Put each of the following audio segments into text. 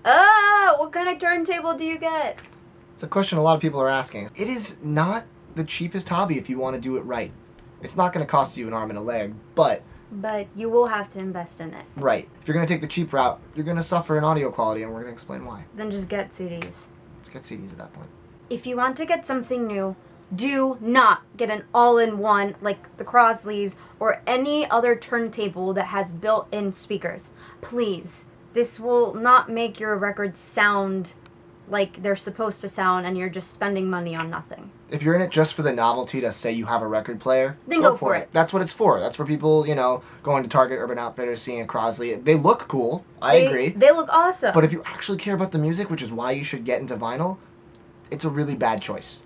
What kind of turntable do you get? It's a question a lot of people are asking. It is not the cheapest hobby if you want to do it right. It's not going to cost you an arm and a leg, but you will have to invest in it. Right. If you're going to take the cheap route, you're going to suffer in audio quality, and we're going to explain why. Then just get CDs. Let's get CDs at that point. If you want to get something new, do not get an all-in-one like the Crosleys or any other turntable that has built-in speakers. Please. This will not make your records sound like they're supposed to sound, and you're just spending money on nothing. If you're in it just for the novelty to say you have a record player, then go for it. That's what it's for. That's for people, going to Target, Urban Outfitters, seeing a Crosley. They look cool. I agree. They look awesome. But if you actually care about the music, which is why you should get into vinyl, it's a really bad choice.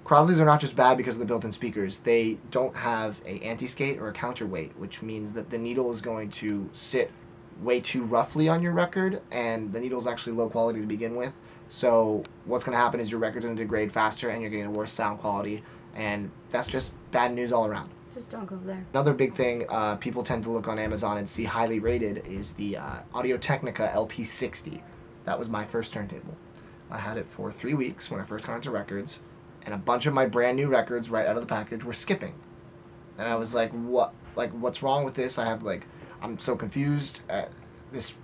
Crosleys are not just bad because of the built-in speakers. They don't have a anti-skate or a counterweight, which means that the needle is going to sit way too roughly on your record, and the needle is actually low quality to begin with. So what's going to happen is your record's going to degrade faster, and you're getting a worse sound quality, and that's just bad news all around. Just don't go there. Another big thing people tend to look on Amazon and see highly rated is the Audio-Technica LP60. That was my first turntable. I had it for 3 weeks when I first got into records, and a bunch of my brand new records right out of the package were skipping. And I was like, what? Like, what's wrong with this? I'm so confused. This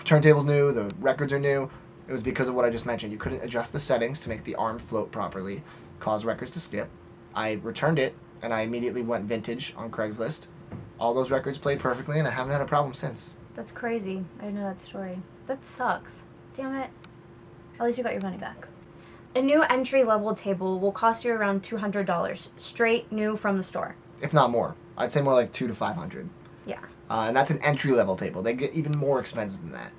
turntable's new, the records are new. It was because of what I just mentioned. You couldn't adjust the settings to make the arm float properly, cause records to skip. I returned it, and I immediately went vintage on Craigslist. All those records played perfectly, and I haven't had a problem since. That's crazy. I didn't know that story. That sucks. Damn it. At least you got your money back. A new entry-level table will cost you around $200, straight new from the store. If not more. I'd say more like $200 to $500. Yeah. And that's an entry-level table. They get even more expensive than that.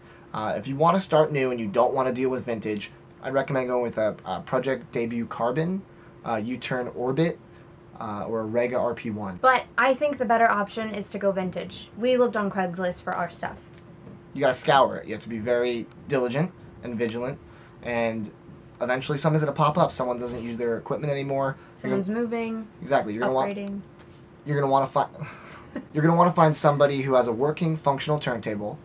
If you want to start new and you don't want to deal with vintage, I'd recommend going with a Pro-Ject Debut Carbon, U-Turn Orbit, or a Rega RP1. But I think the better option is to go vintage. We looked on Craigslist for our stuff. You got to scour it. You have to be very diligent and vigilant, and eventually something's going to pop up. Someone doesn't use their equipment anymore. Someone's moving. Exactly. You're going to want to find somebody who has a working, functional turntable.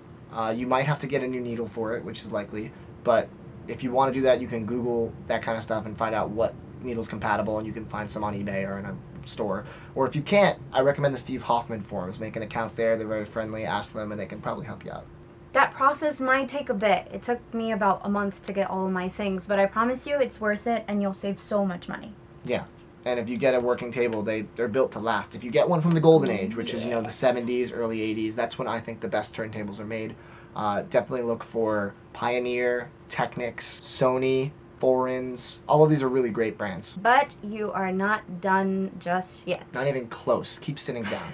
You might have to get a new needle for it, which is likely, but if you want to do that, you can Google that kind of stuff and find out what needle's compatible, and you can find some on eBay or in a store. Or if you can't, I recommend the Steve Hoffman forums. Make an account there. They're very friendly. Ask them, and they can probably help you out. That process might take a bit. It took me about a month to get all of my things, but I promise you it's worth it, and you'll save so much money. Yeah. And if you get a working table, they're built to last. If you get one from the golden age, which is, the 70s, early 80s, that's when I think the best turntables are made. Definitely look for Pioneer, Technics, Sony, Forins. All of these are really great brands. But you are not done just yet. Not even close. Keep sitting down.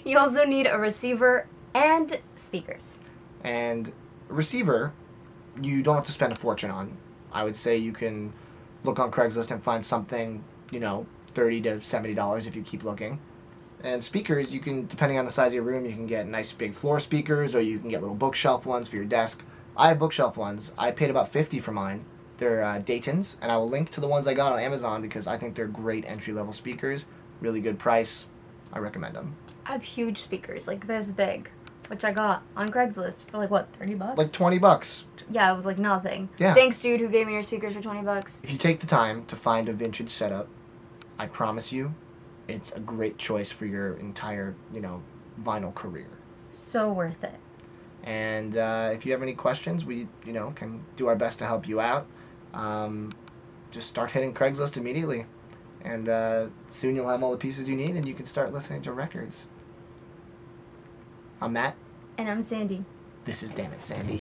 You also need a receiver and speakers. And a receiver, you don't have to spend a fortune on. I would say you can look on Craigslist and find something, $30 to $70 if you keep looking. And speakers, you can, depending on the size of your room, you can get nice big floor speakers, or you can get little bookshelf ones for your desk. I have bookshelf ones. I paid about $50 for mine. They're Dayton's, and I will link to the ones I got on Amazon because I think they're great entry-level speakers. Really good price. I recommend them. I have huge speakers, like this big, which I got on Craigslist for $30? Like $20. Yeah, it was like nothing. Yeah. Thanks, dude, who gave me your speakers for $20. If you take the time to find a vintage setup, I promise you, it's a great choice for your entire, vinyl career. So worth it. And if you have any questions, we, can do our best to help you out. Just start hitting Craigslist immediately. And soon you'll have all the pieces you need, and you can start listening to records. I'm Matt. And I'm Sandy. This is Damn It, Sandy.